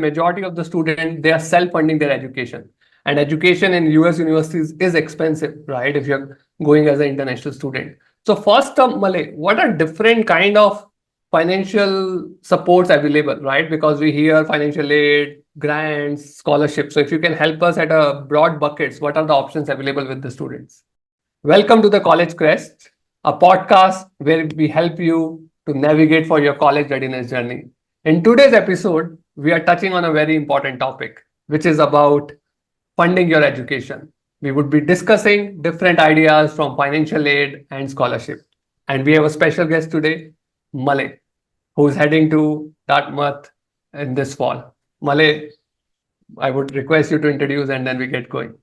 majority of the students, they are self-funding their education. And education in US universities is expensive, right? If you're going as an international student. So first, Malay, what are different kind of financial supports available, right? Because we hear financial aid, grants, scholarships. So if you can help us at a broad buckets, what are the options available with the students? Welcome to the College Quest, a podcast where we help you to navigate for your college readiness journey. In today's episode, we are touching on a very important topic, which is about funding your education. We would be discussing different ideas from financial aid and scholarship. And we have a special guest today, Malay, who is heading to Dartmouth in this fall. Malay, I would request you to introduce and then we get going.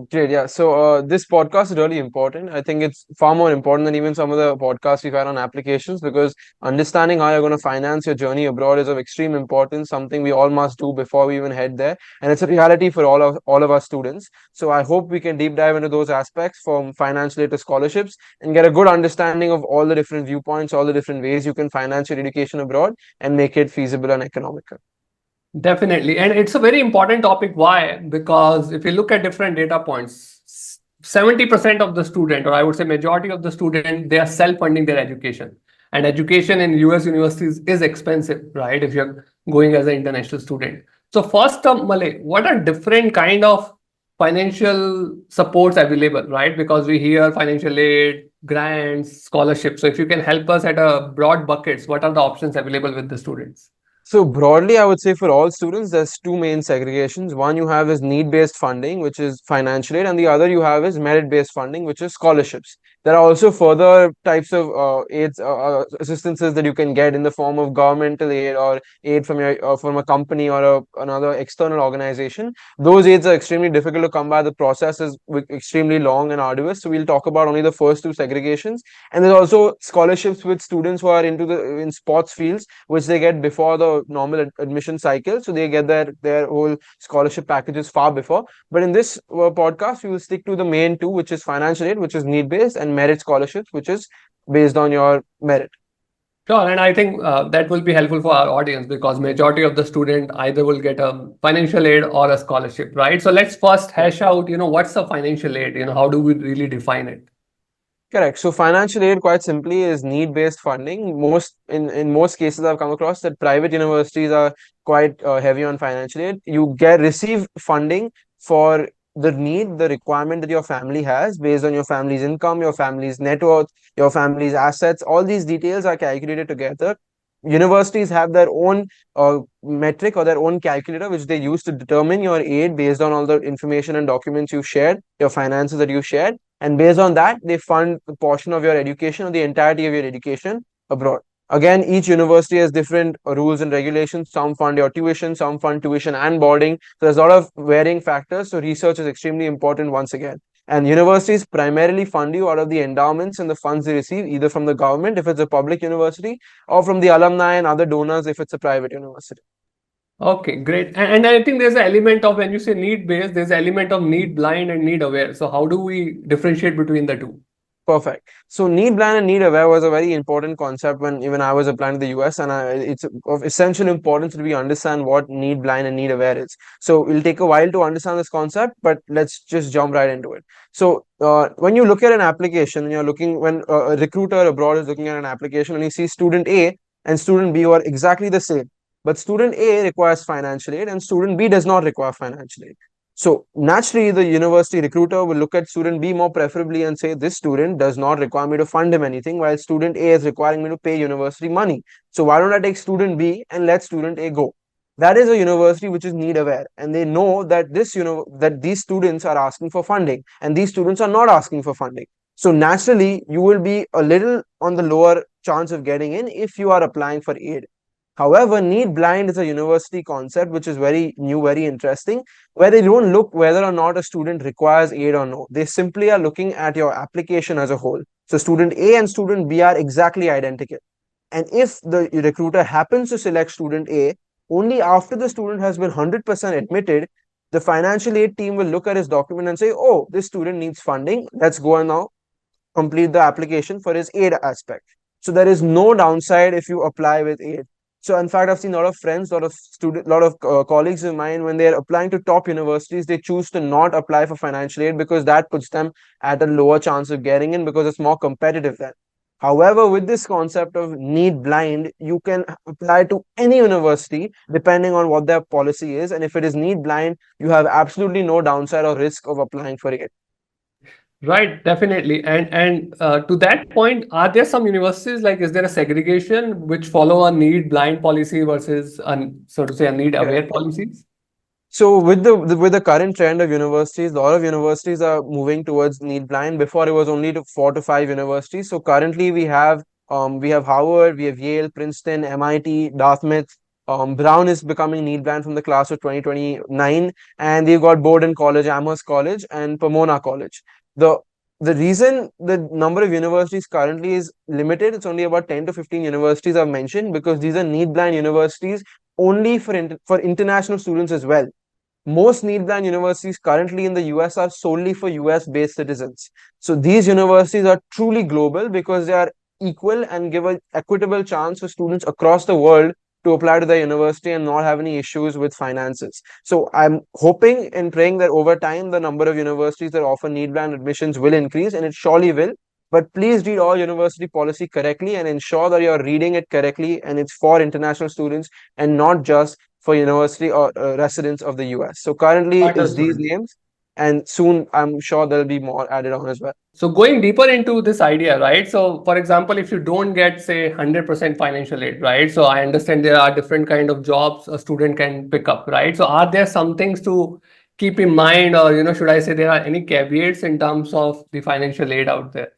Great, yeah. So this podcast is really important. I think it's far more important than even some of the podcasts we've had on applications, because understanding how you're going to finance your journey abroad is of extreme importance, something we all must do before we even head there. And it's a reality for all of our students. So I hope we can deep dive into those aspects, from financial aid to scholarships, and get a good understanding of all the different viewpoints, all the different ways you can finance your education abroad and make it feasible and economical. Definitely. And it's a very important topic. Why? Because if you look at different data points, 70% of the student, or I would say majority of the student, they are self-funding their education. And education in US universities is expensive, right? If you're going as an international student. So first, Malay, what are different kind of financial supports available, right? Because we hear financial aid, grants, scholarships. So if you can help us at a broad buckets, what are the options available with the students? So broadly, I would say for all students, there's two main segregations. One you have is need-based funding, which is financial aid, and the other you have is merit-based funding, which is scholarships. There are also further types of aids, assistances that you can get in the form of governmental aid or aid from a company or another external organization. Those aids are extremely difficult to come by. The process is extremely long and arduous. So we'll talk about only the first two segregations. And there's also scholarships with students who are in sports fields, which they get before the normal admission cycle. So they get their whole scholarship packages far before. But in this podcast, we will stick to the main two, which is financial aid, which is need based, and merit scholarships, which is based on your merit. Sure, and I think that will be helpful for our audience because majority of the student either will get a financial aid or a scholarship, right? So let's first hash out, what's the financial aid? How do we really define it? Correct. So financial aid, quite simply, is need-based funding. In most cases, I've come across that private universities are quite heavy on financial aid. You receive funding for the requirement that your family has based on your family's income, your family's net worth, your family's assets. All these details are calculated together. Universities have their own metric or their own calculator, which they use to determine your aid based on all the information and documents you shared, your finances that you shared, and based on that, they fund a portion of your education or the entirety of your education abroad. Again, each university has different rules and regulations. Some fund your tuition, some fund tuition and boarding. So there's a lot of varying factors. So research is extremely important once again. And universities primarily fund you out of the endowments and the funds they receive, either from the government if it's a public university, or from the alumni and other donors if it's a private university. Okay, great. And I think there's an element of when you say need based, there's an element of need blind and need aware. So how do we differentiate between the two? Perfect. So need blind and need aware was a very important concept when even I was applying to the US, and it's of essential importance that we understand what need blind and need aware is. So it'll take a while to understand this concept, but let's just jump right into it. So when you look at an application, when a recruiter abroad is looking at an application and you see student A and student B who are exactly the same, but student A requires financial aid and student B does not require financial aid. So naturally, the university recruiter will look at student B more preferably and say, this student does not require me to fund him anything, while student A is requiring me to pay university money. So why don't I take student B and let student A go? That is a university which is need aware, and they know that that these students are asking for funding and these students are not asking for funding. So naturally, you will be a little on the lower chance of getting in if you are applying for aid. However, need blind is a university concept which is very new, very interesting, where they don't look whether or not a student requires aid or no. They simply are looking at your application as a whole. So student A and student B are exactly identical. And if the recruiter happens to select student A, only after the student has been 100% admitted, the financial aid team will look at his document and say, oh, this student needs funding. Let's go and now complete the application for his aid aspect. So there is no downside if you apply with aid. So in fact, I've seen a lot of friends, a lot of colleagues of mine, when they're applying to top universities, they choose to not apply for financial aid because that puts them at a lower chance of getting in because it's more competitive then. However, with this concept of need blind, you can apply to any university depending on what their policy is. And if it is need blind, you have absolutely no downside or risk of applying for it. Right, definitely. And to that point, are there some universities, like, is there a segregation which follow a need blind policy versus so to say, a need aware Correct. policies? So with the current trend of universities, a lot of universities are moving towards need blind. Before it was only to 4 to 5 universities. So currently we have Harvard, we have Yale, Princeton, MIT, Dartmouth. Brown is becoming need blind from the class of 2029, and we've got Bowdoin College, Amherst College, and Pomona College. The the reason the number of universities currently is limited, it's only about 10 to 15 universities I've mentioned, because these are need blind universities only for international students as well. Most need blind universities currently in the US are solely for US based citizens. So these universities are truly global because they are equal and give an equitable chance for students across the world to apply to their university and not have any issues with finances. So I'm hoping and praying that over time the number of universities that offer need blind admissions will increase, and it surely will. But please read all university policy correctly and ensure that you're reading it correctly and it's for international students and not just for university or residents of the US. So currently it's these Understood. names, and soon I'm sure there'll be more added on as well. So going deeper into this idea, right? So for example, if you don't get, say, 100% financial aid, right? So I understand there are different kind of jobs a student can pick up, right? So are there some things to keep in mind, or, should I say, there are any caveats in terms of the financial aid out there?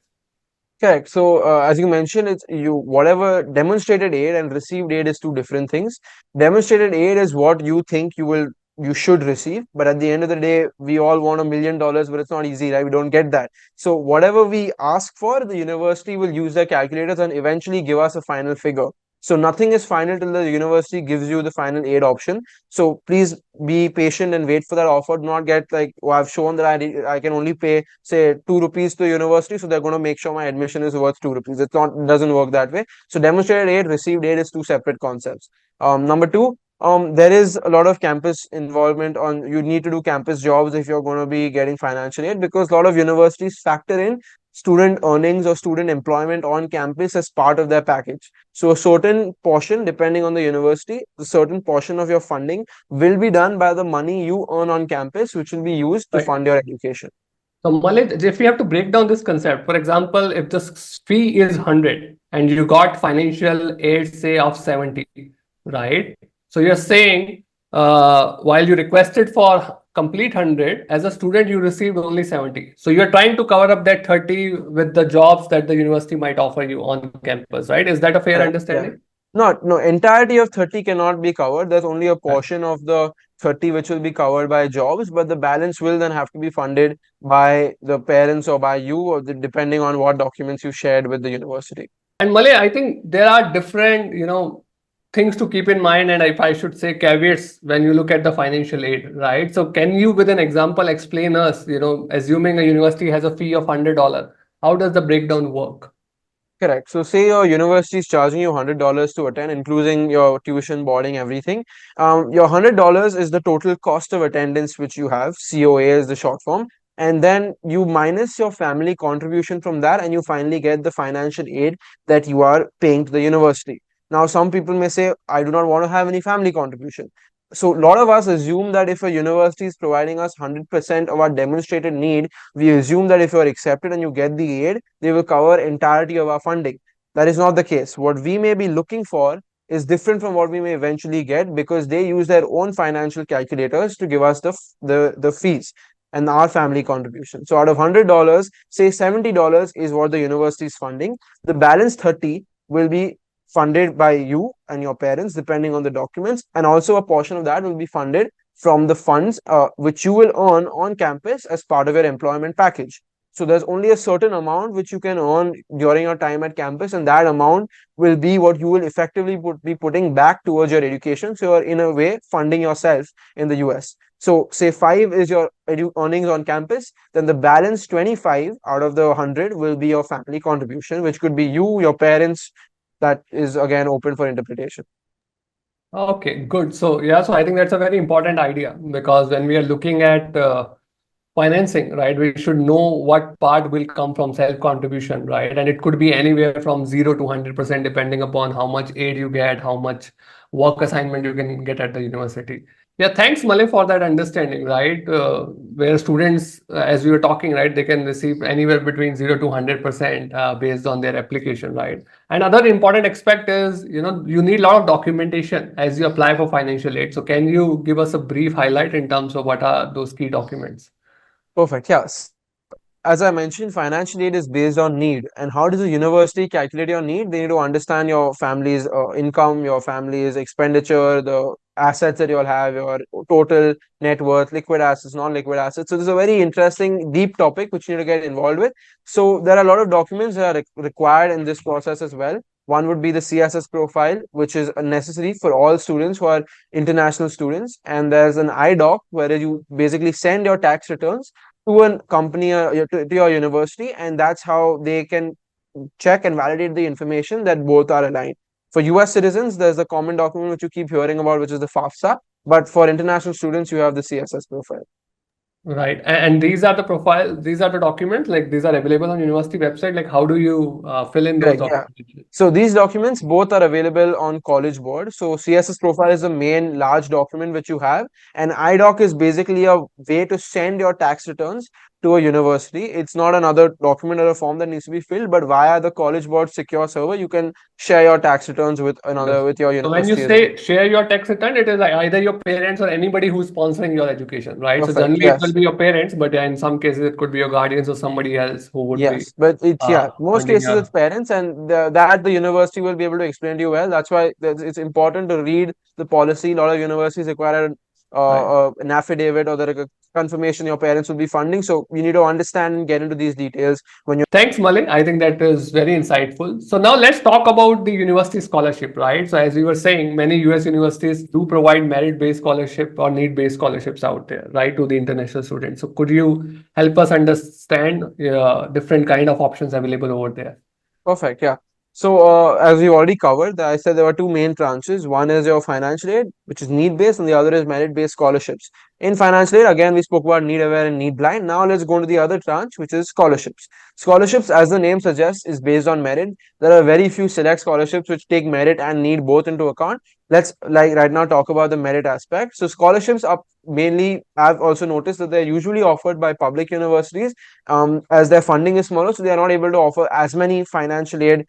Correct. So, as you mentioned, it's you whatever demonstrated aid and received aid is two different things. Demonstrated aid is what you think you should receive, but at the end of the day, we all want $1 million, but it's not easy, right? We don't get that. So, whatever we ask for, the university will use their calculators and eventually give us a final figure. So, nothing is final till the university gives you the final aid option. So, please be patient and wait for that offer. Do not get like, oh, I've shown that I can only pay say 2 rupees to the university, so they're going to make sure my admission is worth 2 rupees. It's not, doesn't work that way. So demonstrated aid, received aid is two separate concepts. Number two, there is a lot of campus involvement. On you need to do campus jobs if you're going to be getting financial aid, because a lot of universities factor in student earnings or student employment on campus as part of their package. So a certain portion, depending on the university, a certain portion of your funding will be done by the money you earn on campus, which will be used to Right. fund your education. So Malik, if we have to break down this concept, for example, if the fee is 100 and you got financial aid, say, of 70, right? So you're saying, while you requested for complete 100, as a student, you received only 70. So you're trying to cover up that 30 with the jobs that the university might offer you on campus, right? Is that a fair Correct. Yeah. understanding? No, entirety of 30 cannot be covered. There's only a Right. portion of the 30 which will be covered by jobs, but the balance will then have to be funded by the parents or by you, or depending on what documents you shared with the university. And Malay, I think there are different, things to keep in mind, and if I should say caveats when you look at the financial aid, right? So can you, with an example, explain us, assuming a university has a fee of $100, how does the breakdown work? Correct. So say your university is charging you $100 to attend, including your tuition, boarding, everything. Your $100 is the total cost of attendance which you have. COA is the short form. And then you minus your family contribution from that, and you finally get the financial aid that you are paying to the university. Now, some people may say, I do not want to have any family contribution. So a lot of us assume that if a university is providing us 100% of our demonstrated need, we assume that if you are accepted and you get the aid, they will cover entirety of our funding. That is not the case. What we may be looking for is different from what we may eventually get, because they use their own financial calculators to give us the fees and our family contribution. So out of $100, say $70 is what the university is funding. The balance 30 will be funded by you and your parents, depending on the documents, and also a portion of that will be funded from the funds which you will earn on campus as part of your employment package. So there's only a certain amount which you can earn during your time at campus, and that amount will be what you will effectively be putting back towards your education. So you're in a way funding yourself in the US. So say 5 is your earnings on campus, then the balance 25 out of the 100 will be your family contribution, which could be you, your parents. That is again open for interpretation. Okay, good. So yeah, so I think that's a very important idea because when we are looking at financing, right, we should know what part will come from self contribution, right? And it could be anywhere from 0 to 100% depending upon how much aid you get, how much work assignment you can get at the university. Yeah, thanks, Malay, for that understanding, right? Where students, as we were talking, right, they can receive anywhere between 0 to 100% based on their application, right? Another important aspect is, you need a lot of documentation as you apply for financial aid. So can you give us a brief highlight in terms of what are those key documents? Perfect. Yes. As I mentioned, financial aid is based on need. And how does the university calculate your need? They need to understand your family's income, your family's expenditure, the assets that you all have, your total net worth, liquid assets, non-liquid assets. So this is a very interesting, deep topic which you need to get involved with. So there are a lot of documents that are required in this process as well. One would be the CSS profile, which is necessary for all students who are international students. And there's an IDoc where you basically send your tax returns to a company to your university, and that's how they can check and validate the information that both are aligned. For US citizens, there's the common document which you keep hearing about, which is the FAFSA, but for international students, you have the CSS profile. Right. And these are the profile, these are the documents, like these are available on university website. Like how do you fill in those Correct, yeah. documents? So these documents both are available on College Board. So CSS profile is the main large document which you have, and IDoc is basically a way to send your tax returns to a university. It's not another document or a form that needs to be filled, but via the College Board secure server, you can share your tax returns with another Understood. with your So when you university as well. say share your tax return, it is like either your parents or anybody who's sponsoring your education, right? So Perfect. generally it will Yes. be your parents, but yeah, in some cases it could be your guardians or somebody else who would be Yes, but it's most funding cases your. it's parents, and that the university will be able to explain to you well. That's why it's important to read the policy. A lot of universities require Right. an affidavit or the confirmation your parents will be funding. So you need to understand and get into these details when you. Thanks, Malay. I think that is very insightful. So now let's talk about the university scholarship, right? So as we were saying, many US universities do provide merit-based scholarship or need-based scholarships out there, right, to the international students. So could you help us understand different kind of options available over there? Perfect. Yeah. So, as we already covered, I said there were two main tranches. One is your financial aid, which is need based, and the other is merit based scholarships. In financial aid, again, we spoke about need aware and need blind. Now, let's go to the other tranche, which is scholarships. Scholarships, as the name suggests, is based on merit. There are very few select scholarships which take merit and need both into account. Let's like right now talk about the merit aspect. So, scholarships are mainly, I've also noticed that they're usually offered by public universities as their funding is smaller, so they are not able to offer as many financial aid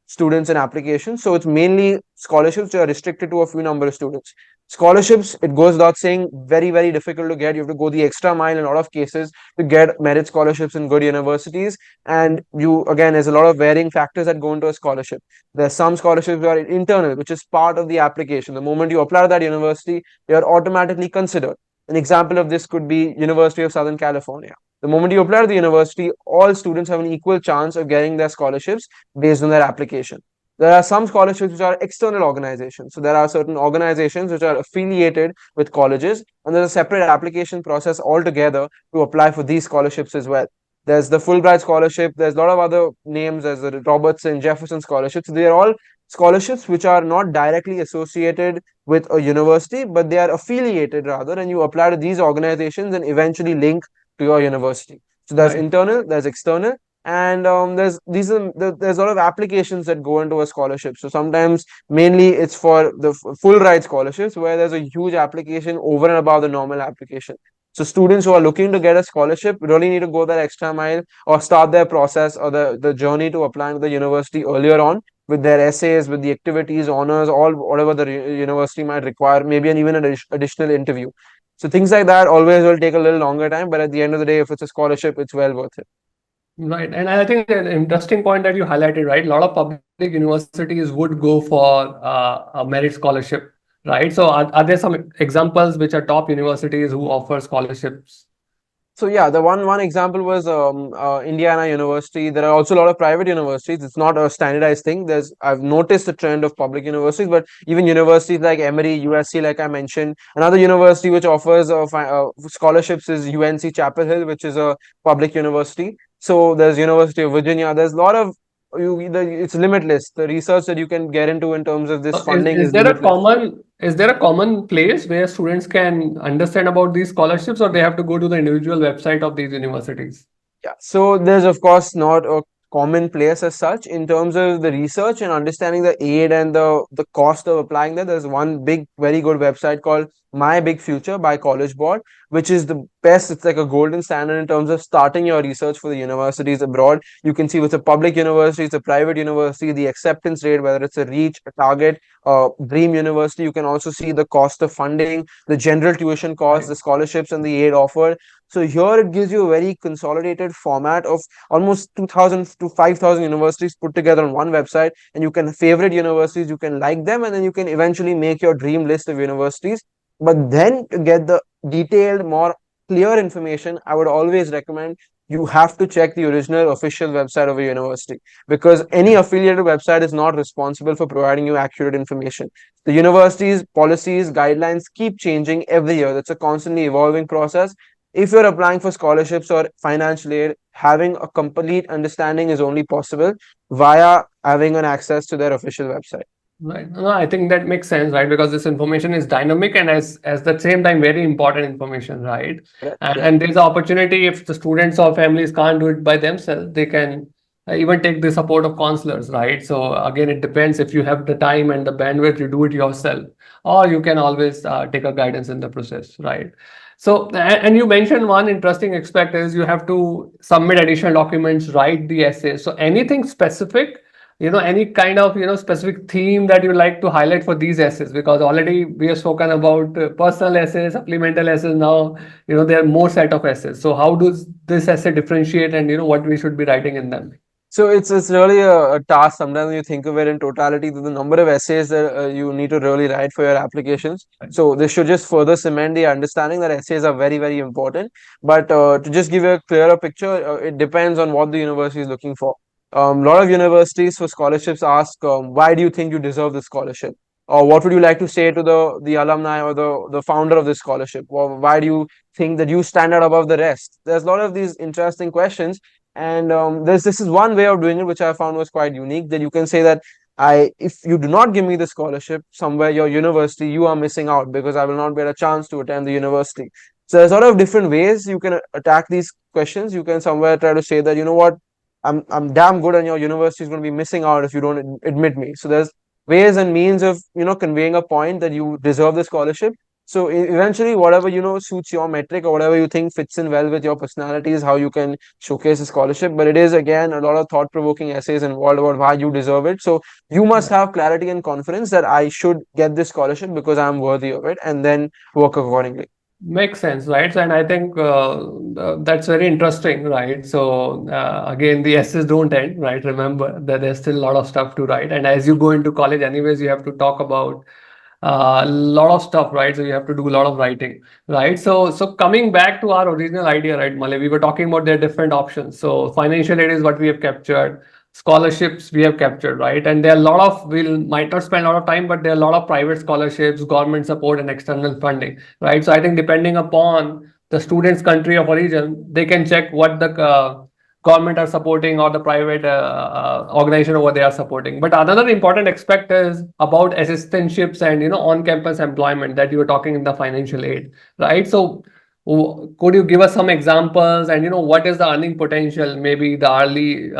students and applications. So it's mainly scholarships which are restricted to a few number of students. Scholarships, it goes without saying, very, very difficult to get. You have to go the extra mile in a lot of cases to get merit scholarships in good universities. And you, again, there's a lot of varying factors that go into a scholarship. There's some scholarships that are internal, which is part of the application. The moment you apply to that university, you're automatically considered. An example of this could be University of Southern California. The moment you apply to the university, all students have an equal chance of getting their scholarships based on their application. There are some scholarships which are external organizations. So there are certain organizations which are affiliated with colleges, and there's a separate application process altogether to apply for these scholarships as well. There's the Fulbright scholarship. There's a lot of other names. There's the Robertson, Jefferson scholarships. They are all scholarships which are not directly associated with a university, but they are affiliated rather, and you apply to these organizations and eventually link to your university. So there's Right. internal, there's external, and there's a lot of applications that go into a scholarship. So sometimes mainly it's for the full ride scholarships where there's a huge application over and above the normal application. So students who are looking to get a scholarship really need to go that extra mile or start their process or the journey to applying to the university earlier on with their essays, with the activities, honors, all whatever the university might require, maybe even an additional interview. So things like that always will take a little longer time, but at the end of the day, if it's a scholarship, it's well worth it. Right. And I think an interesting point that you highlighted, right? A lot of public universities would go for a merit scholarship, right? So are there some examples which are top universities who offer scholarships? So yeah, the one example was Indiana University. There are also a lot of private universities. It's not a standardized thing. I've noticed the trend of public universities, but even universities like Emory, USC, like I mentioned, another university which offers scholarships is UNC Chapel Hill, which is a public university. So there's University of Virginia. There's a lot of it's limitless. The research that you can get into in terms of this funding Is is there a limitless. common place where students can understand about these scholarships, or they have to go to the individual website of these universities? Yeah, so there's of course not a common place as such in terms of the research and understanding the aid and the cost of applying that. There's one big, very good website called My Big Future by College Board, which is the best. It's like a golden standard in terms of starting your research for the universities abroad. You can see what's a public university, it's a private university, the acceptance rate, whether it's a reach, a target, dream university. You can also see the cost of funding, the general tuition costs, Right. the scholarships and the aid offered. So here it gives you a very consolidated format of almost 2000 to 5000 universities put together on one website, and you can favorite universities, you can like them, and then you can eventually make your dream list of universities. But then to get the detailed, more clear information, I would always recommend you have to check the original official website of a university, because any Yeah. affiliated website is not responsible for providing you accurate information. The university's policies, guidelines keep changing every year. That's a constantly evolving process. If you're applying for scholarships or financial aid, having a complete understanding is only possible via having an access to their official website. Right. No, I think that makes sense, right? Because this information is dynamic and as the same time very important information, right? Correct? Yeah. And there's an opportunity if the students or families can't do it by themselves, they can even take the support of counselors, right? So again, it depends if you have the time and the bandwidth to do it yourself, or you can always take a guidance in the process, right? So, and you mentioned one interesting aspect is you have to submit additional documents, write the essay. So anything specific, any kind of specific theme that you like to highlight for these essays, because already we have spoken about personal essays, supplemental essays. Now there are more set of essays, so how does this essay differentiate, and what we should be writing in them? So it's really a task. Sometimes you think of it in totality, the number of essays that you need to really write for your applications. Right. So this should just further cement the understanding that essays are very, very important. But to just give you a clearer picture, it depends on what the university is looking for. A lot of universities for scholarships ask, why do you think you deserve this scholarship? Or what would you like to say to the alumni or the founder of this scholarship? Or why do you think that you stand out above the rest? There's a lot of these interesting questions, and this is one way of doing it which I found was quite unique, that you can say that if you do not give me the scholarship somewhere, your university, you are missing out because I will not get a chance to attend the university. So there's a lot of different ways you can attack these questions. You can somewhere try to say that, you know what, I'm damn good and your university is going to be missing out if you don't admit me. So there's ways and means of conveying a point that you deserve the scholarship. So eventually, whatever suits your metric or whatever you think fits in well with your personality is how you can showcase a scholarship. But it is again a lot of thought-provoking essays involved about why you deserve it. So you must have clarity and confidence that I should get this scholarship because I'm worthy of it, and then work accordingly. Makes sense, right? And I think that's very interesting, right? So again, the essays don't end, right? Remember that there's still a lot of stuff to write, and as you go into college, anyways, you have to talk about a lot of stuff, right? So you have to do a lot of writing, right? So coming back to our original idea, right, Malay, we were talking about their different options. So financial aid is what we have captured, scholarships we have captured, right? And there are a lot of, we might not spend a lot of time, but there are a lot of private scholarships, government support, and external funding, right? So I think depending upon the student's country of origin, they can check what the government are supporting or the private organization over there are supporting. But another important aspect is about assistantships and on-campus employment that you were talking in the financial aid, right? So could you give us some examples, and what is the earning potential, maybe the hourly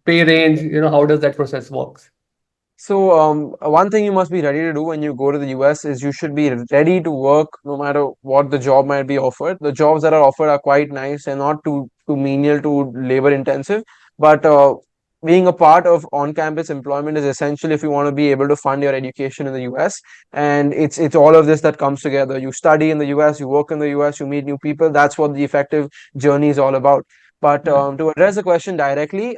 pay range, how does that process works? So, one thing you must be ready to do when you go to the US is you should be ready to work no matter what the job might be offered. The jobs that are offered are quite nice and not too menial, too labor intensive. But being a part of on-campus employment is essential if you want to be able to fund your education in the US. And it's all of this that comes together. You study in the US, you work in the US, you meet new people. That's what the effective journey is all about. But Right. to address the question directly,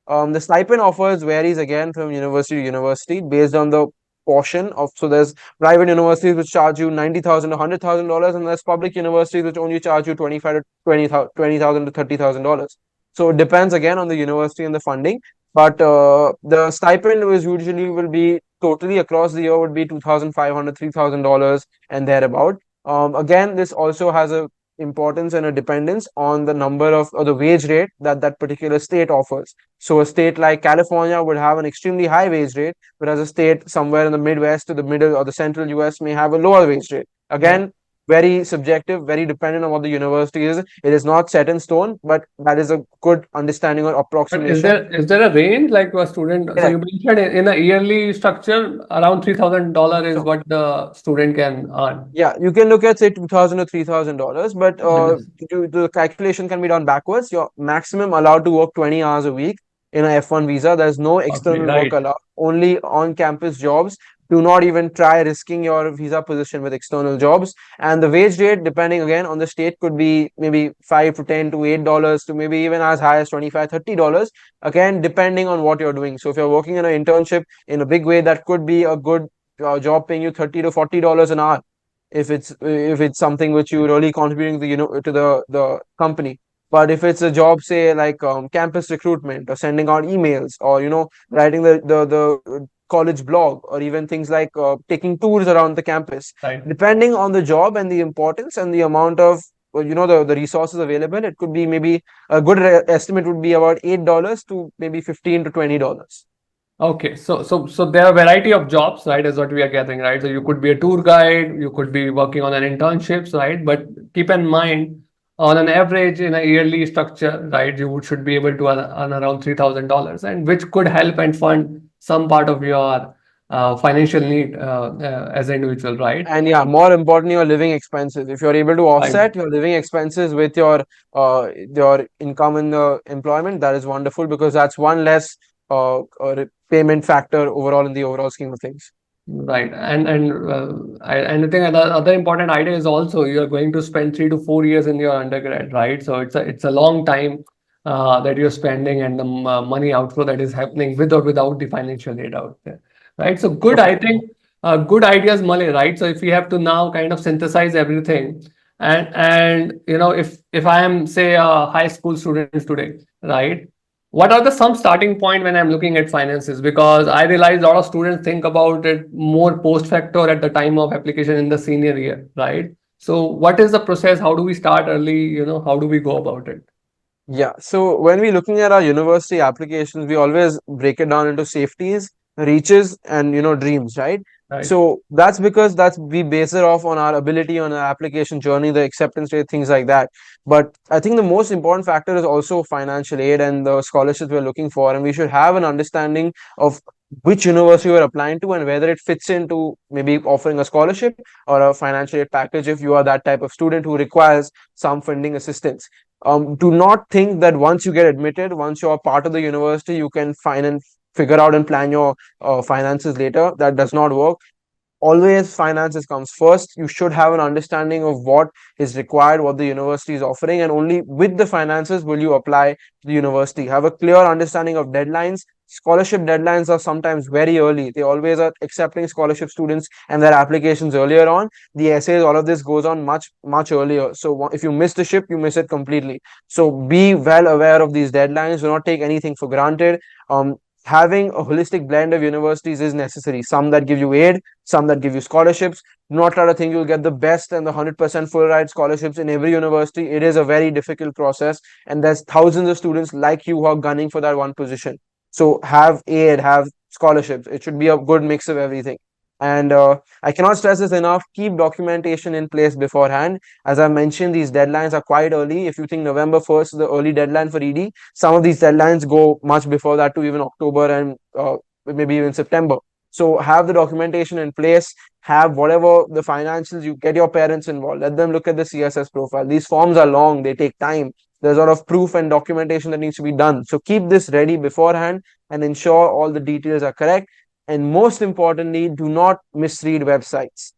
the stipend offers varies again from university to university based on the portion of. So there's private universities which charge you $90,000 to $100,000, and there's public universities which only charge you 25 to $20,000 to $30,000. So it depends again on the university and the funding. But the stipend was usually will be totally across the year would be $2,500 $3,000 and thereabout. Again, this also has a importance and a dependence on the number of or the wage rate that that particular state offers. So a state like California would have an extremely high wage rate, whereas a state somewhere in the Midwest or the middle or the central US may have a lower wage rate. Right. Again, very subjective, very dependent on what the university is. It is not set in stone, but that is a good understanding or But approximation. is there a range like a student? So you Correct. mentioned in a yearly structure, around $3,000 is So what the student can earn. yeah, you can look at say $2,000 or $3,000, but Yes. the calculation can be done backwards. You're maximum allowed to work 20 hours a week in a F1 visa. There's no Okay, external work right. allowed, only on-campus jobs. Do not even try risking your visa position with external jobs. And the wage rate, depending again on the state, could be maybe 5 to 10 to $8 to maybe even as high as 25, $30. Again, depending on what you're doing. So if you're working in an internship in a big way, that could be a good job paying you $30 to $40 an hour if it's something which you really contributing to to the company. But if it's a job, say like campus recruitment or sending out emails or writing the college blog or even things like taking tours around the campus, Right. depending on the job and the importance and the amount of the resources available, it could be maybe a good estimate would be about $8 to maybe $15 to $20. Okay, so there are a variety of jobs, right? Is what we are getting, right? So you could be a tour guide, you could be working on an internships, right? But keep in mind, on an average in a yearly structure, right, you should be able to earn around $3,000, and which could help and fund some part of your financial need as an individual, right? And yeah, more importantly, your living expenses. If you're able to Right. offset your living expenses with your income in the employment, that is wonderful because that's one less payment factor overall in the overall scheme of things. Right, and I think another important idea is also you are going to spend 3 to 4 years in your undergrad, right? So it's a long time that you're spending and the money outflow that is happening with or without the financial aid out there, right? So good, I Perfect. think good ideas, Malay, right? So if we have to now kind of synthesize everything, and if I am say a high school student today, right? What are the some starting point when I'm looking at finances? Because I realize a lot of students think about it more post facto at the time of application in the senior year, right? So what is the process? How do we start early? How do we go about it? Yeah. So when we're looking at our university applications, we always break it down into safeties, reaches, and dreams, right? Right. So that's because that's we base it off on our ability on our application journey, the acceptance rate, things like that. But I think the most important factor is also financial aid and the scholarships we're looking for, and we should have an understanding of which university we're applying to and whether it fits into maybe offering a scholarship or a financial aid package if you are that type of student who requires some funding assistance. Do not think that once you get admitted, once you're part of the university, you can find and figure out and plan your finances later. That does not work. Always finances comes first. You should have an understanding of what is required, what the university is offering, and only with the finances will you apply to the university. Have a clear understanding of deadlines. Scholarship deadlines are sometimes very early. They always are accepting scholarship students and their applications earlier on. The essays, all of this goes on much earlier. So if you miss the ship, you miss it completely. So be well aware of these deadlines. Do not take anything for granted. Having a holistic blend of universities is necessary. Some that give you aid, some that give you scholarships. Do not try to think you'll get the best and the 100% full ride scholarships in every university. It is a very difficult process, and there's thousands of students like you who are gunning for that one position. So have aid, have scholarships. It should be a good mix of everything. And I cannot stress this enough. Keep documentation in place beforehand. As I mentioned, these deadlines are quite early. If you think November 1st is the early deadline for ED, some of these deadlines go much before that to even October and maybe even September. So have the documentation in place, have whatever the financials, you get your parents involved, let them look at the CSS profile. These forms are long, they take time. There's a lot of proof and documentation that needs to be done. So keep this ready beforehand and ensure all the details are correct. And most importantly, do not misread websites.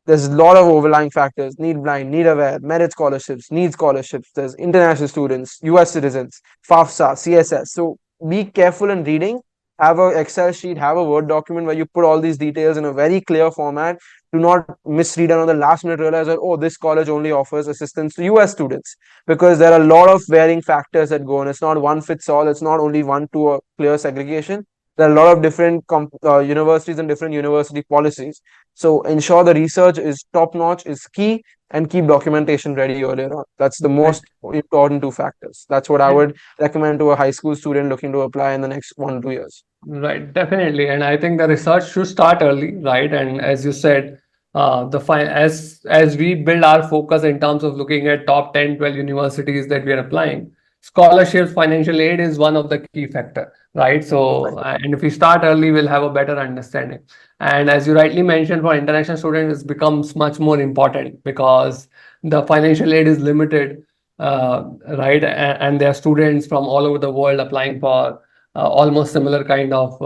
There's a lot of overlying factors: need blind, need aware, merit scholarships, need scholarships. There's international students, US citizens, FAFSA, CSS. So be careful in reading. Have a Excel sheet, have a Word document where you put all these details in a very clear format. Do not misread and on the last minute realize that, oh, this college only offers assistance to US students, because there are a lot of varying factors that go on. It's not one fits all. It's not only one to a clear segregation. There are a lot of different universities and different university policies. So ensure the research is top notch, is key, and keep documentation ready earlier on. That's the Right. most important two factors. That's what I would recommend to a high school student looking to apply in the next 1 or 2 years. Right, definitely. And I think the research should start early, right? And as you said, as we build our focus in terms of looking at top 10, 12 universities that we are applying, scholarships, financial aid is one of the key factor, right? So, and if we start early, we'll have a better understanding. And as you rightly mentioned, for international students, it becomes much more important because the financial aid is limited, right? And there are students from all over the world applying for almost similar kind of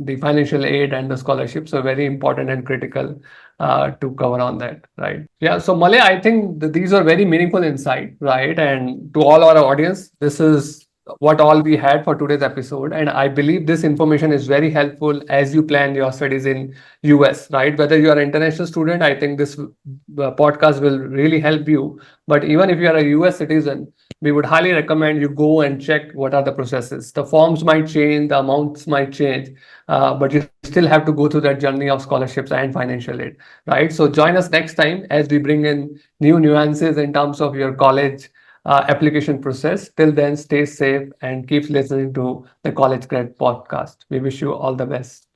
the financial aid and the scholarship. So very important and critical to cover on that, right? Yeah. So Malay, I think these are very meaningful insight, right? And to all our audience, this is what all we had for today's episode. And I believe this information is very helpful as you plan your studies in US, right? Whether you are an international student, I think this podcast will really help you. But even if you are a US citizen, we would highly recommend you go and check what are the processes. The forms might change, the amounts might change, but you still have to go through that journey of scholarships and financial aid, right? So join us next time as we bring in new nuances in terms of your college application process. Till then, stay safe and keep listening to the College Grad podcast. We wish you all the best.